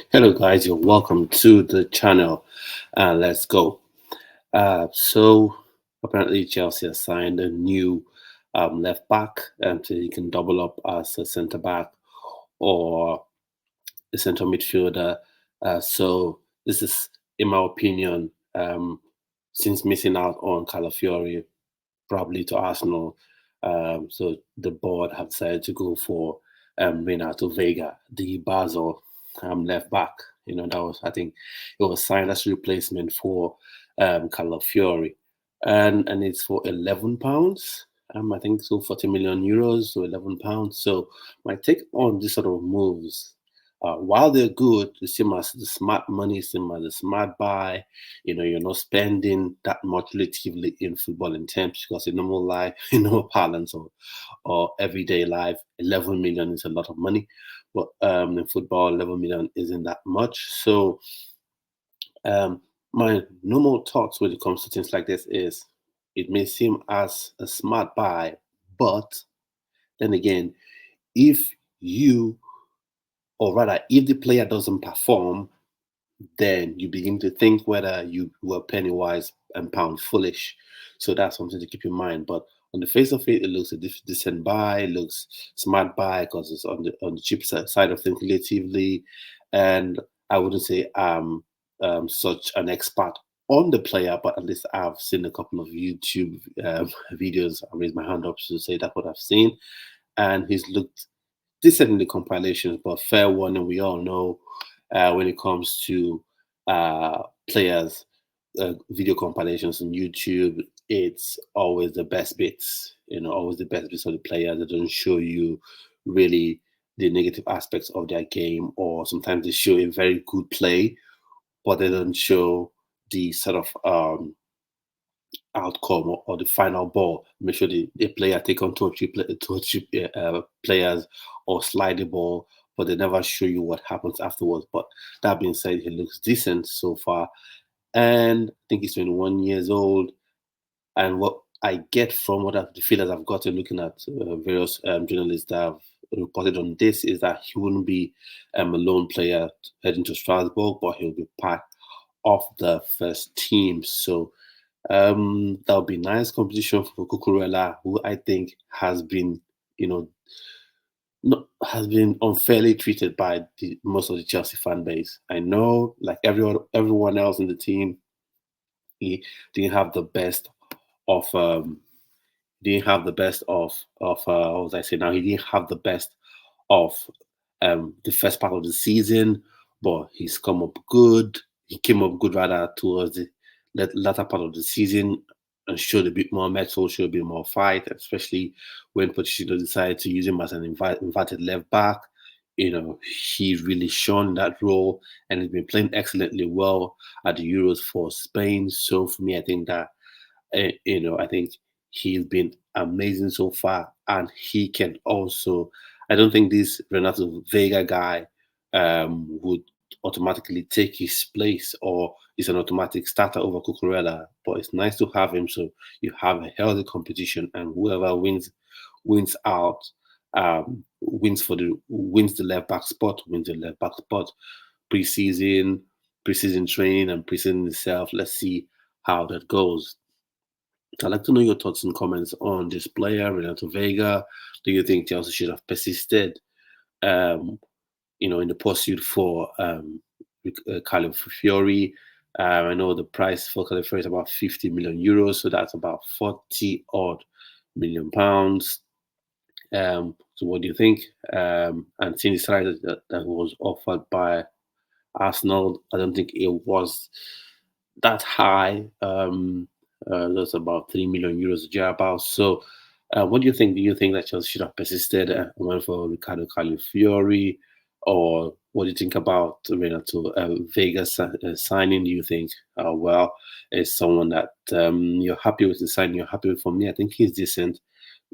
Hello, guys. You're welcome to the channel. Let's go. So apparently Chelsea has signed a new left back, so he can double up as a centre back or a central midfielder. So this is, in my opinion, since missing out on Calafiori, probably to Arsenal. So the board have decided to go for Renato Veiga, the Basel left back. That was, I think, it was signed as a replacement for Calafiori, and it's for £11. I think so, 40 million euros, so £11. So my take on this sort of moves, while they're good, the same as the smart money, same as the smart buy, you're not spending that much relatively in football in terms, because in normal life, balance or everyday life, 11 million is a lot of money. But in football, 11 million isn't that much. So um, my normal thoughts when it comes to things like this is it may seem as a smart buy, but then again, if you, or rather, if the player doesn't perform, then you begin to think whether you were penny wise and pound foolish. So that's something to keep in mind. But on the face of it, it looks a decent buy. It looks smart buy because it's on the cheap side of things relatively. And I wouldn't say I'm such an expert on the player, but at least I've seen a couple of YouTube videos. I raised my hand up to say that's what I've seen, and he's looked decent in the compilations, but fair warning, we all know when it comes to players, video compilations on YouTube, it's always the best bits, always the best bits of the player that don't show you really the negative aspects of their game, or sometimes they show a very good play, but they don't show the sort of outcome or the final ball. Make sure the player take on two or three players or slide the ball, but they never show you what happens afterwards. But that being said, he looks decent so far, and I think he's 21 years old. And what I get from the feelers I've gotten looking at various journalists that have reported on this is that he wouldn't be a lone player heading to Strasbourg, but he'll be part of the first team. So that would be nice competition for Cucurella, who I think has been, you know, not, has been unfairly treated by most of the Chelsea fan base. I know, like everyone else in the team, he didn't have the best of didn't have the best of what was I say now? He didn't have the best of the first part of the season, but he's come up good. He came up good rather towards the latter part of the season and showed a bit more mettle, showed a bit more fight, especially when Pochettino decided to use him as an inverted left back. He really shone that role and he's been playing excellently well at the Euros for Spain. So for me, I think that I think he's been amazing so far, and he can also. I don't think this Renato Vega guy would automatically take his place or is an automatic starter over Cucurella. But it's nice to have him, so you have a healthy competition, and whoever wins out, wins the left back spot, wins the left back spot. Preseason, preseason training, and preseason itself. Let's see how that goes. I'd like to know your thoughts and comments on this player, Renato Vega. Do you think Chelsea should have persisted, um, in the pursuit for Calafiori? I know the price for Calafiori is about 50 million euros, so that's about 40 odd million pounds. So what do you think? And seeing the salary that was offered by Arsenal, I don't think it was that high. That's about 3 million euros thereabouts. So, what do you think? Do you think that Chelsea should have persisted and went for Ricardo Calafiori, or what do you think about Renato Vega signing? Do you think, well, is someone that you're happy with the signing? You're happy with? For me, I think he's decent,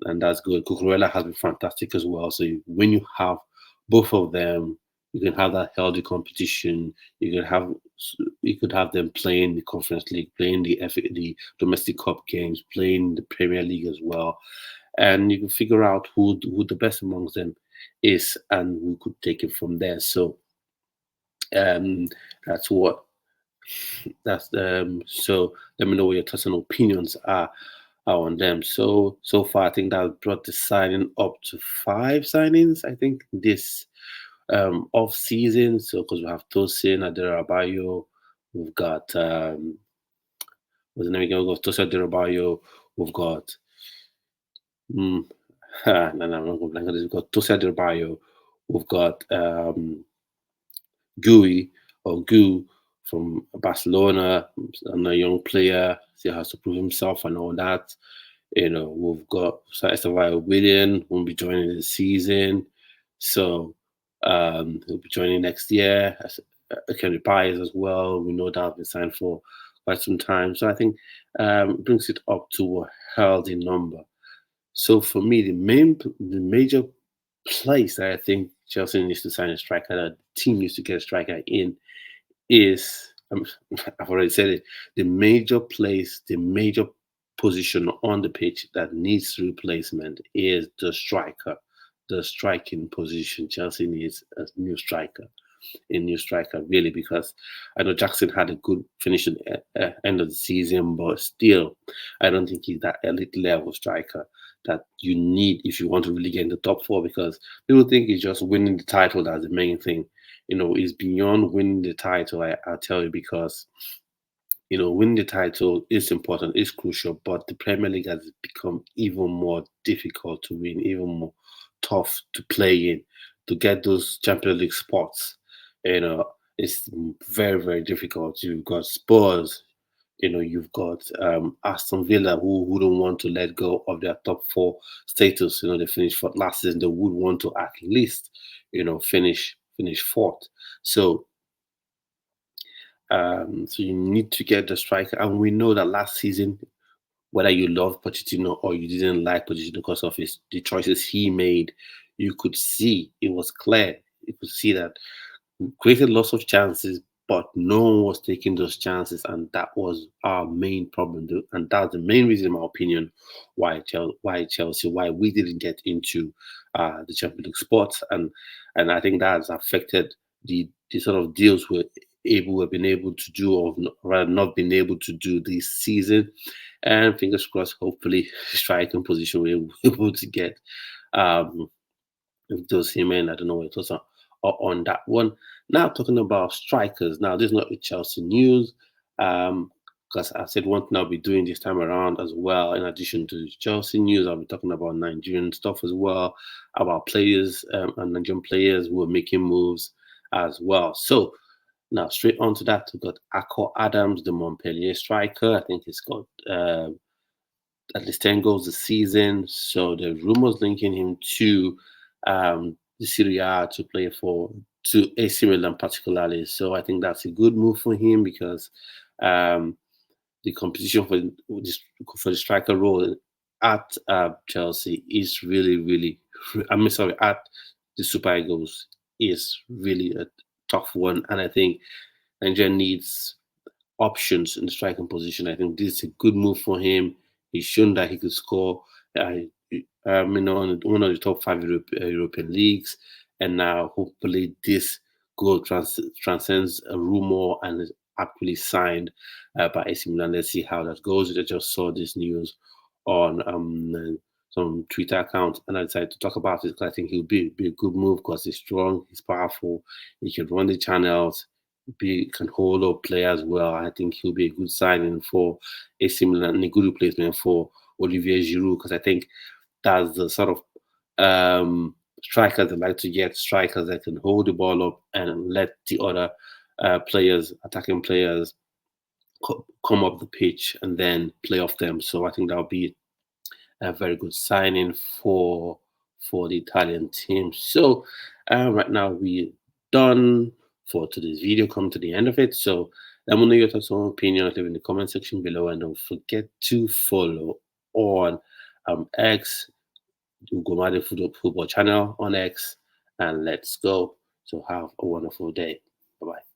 and that's good. Cucurella has been fantastic as well. So when you have both of them, you can have that healthy competition. You could have them playing the Conference League, playing the domestic cup games, playing the Premier League as well, and you can figure out who the best amongst them is, and we could take it from there. So Um, that's what that's so let me know what your thoughts and opinions are on them. So far I think that brought the signing up to 5 signings, I think, this off season. So because we have Tosin Aderabayo, we've got what's the name again? We've got Tosin Aderabayo, we've got mm, no, I'm not going to blank on this. We've got Tosin Aderabayo, we've got Gui or Gu from Barcelona, and a young player, still has to prove himself and all that. We've got Estevao William who will be joining the season. So he'll be joining next year. Kenny Pies as well. We know that has been signed for quite some time. So I think it brings it up to a healthy number. So for me, the major place that I think Chelsea needs to sign a striker, that the team needs to get a striker in, is I've already said it. The major place, the major position on the pitch that needs replacement is the striker, the striking position. Chelsea needs a new striker, really, because I know Jackson had a good finish at the end of the season, but still, I don't think he's that elite level striker that you need if you want to really get in the top four, because people think it's just winning the title that's the main thing. It's beyond winning the title, I'll tell you, because winning the title is important, is crucial, but the Premier League has become even more difficult to win, even more tough to play in, to get those Champions League spots. It's very, very difficult. You've got Spurs, you've got Aston Villa, who wouldn't want to let go of their top four status. They finished fourth last season. They would want to at least, finish fourth. So you need to get the striker. And we know that last season, whether you love Pochettino or you didn't like Pochettino because of the choices he made, you could see, it was clear. You could see that created lots of chances, but no one was taking those chances, and that was our main problem. And that's the main reason, in my opinion, why we didn't get into the Champions League spots, and I think that has affected the sort of deals we've been able to do, or rather not been able to do this season. And fingers crossed, hopefully, striking position we're able to get. Um, with those him in. I don't know what your thoughts are on that one. Now talking about strikers. Now this is not with Chelsea news, because I said one thing I'll be doing this time around as well. In addition to Chelsea news, I'll be talking about Nigerian stuff as well, about players and Nigerian players who are making moves as well. So now straight on to that, we've got Akko Adams, the Montpellier striker. I think he's got at least 10 goals this season. So the rumors linking him to the Serie A to AC Milan particularly. So I think that's a good move for him, because the competition for the striker role at Chelsea is really, really, at the Super Eagles is really a tough one. And I think Nigeria needs options in the striking position. I think this is a good move for him. He's shown that he could score, on one of the top five European leagues, and now hopefully this goal transcends a rumor and is actually signed by AC Milan. Let's see how that goes. I just saw this news on some Twitter account, and I decided to talk about it because I think he'll be a good move, because he's strong, he's powerful, he can run the channels, can hold up players well. I think he'll be a good signing for AC Milan and a good replacement for Olivier Giroud, because I think that's the sort of strikers that like to get strikers that can hold the ball up and let the other attacking players, come up the pitch and then play off them. So I think that'll be a very good signing for the Italian team. So right now we're done for today's video. Come to the end of it. So let me know your thoughts and opinions in the comment section below, and don't forget to follow on X, Ugomade Football Channel on X, and let's go. So have a wonderful day. Bye bye.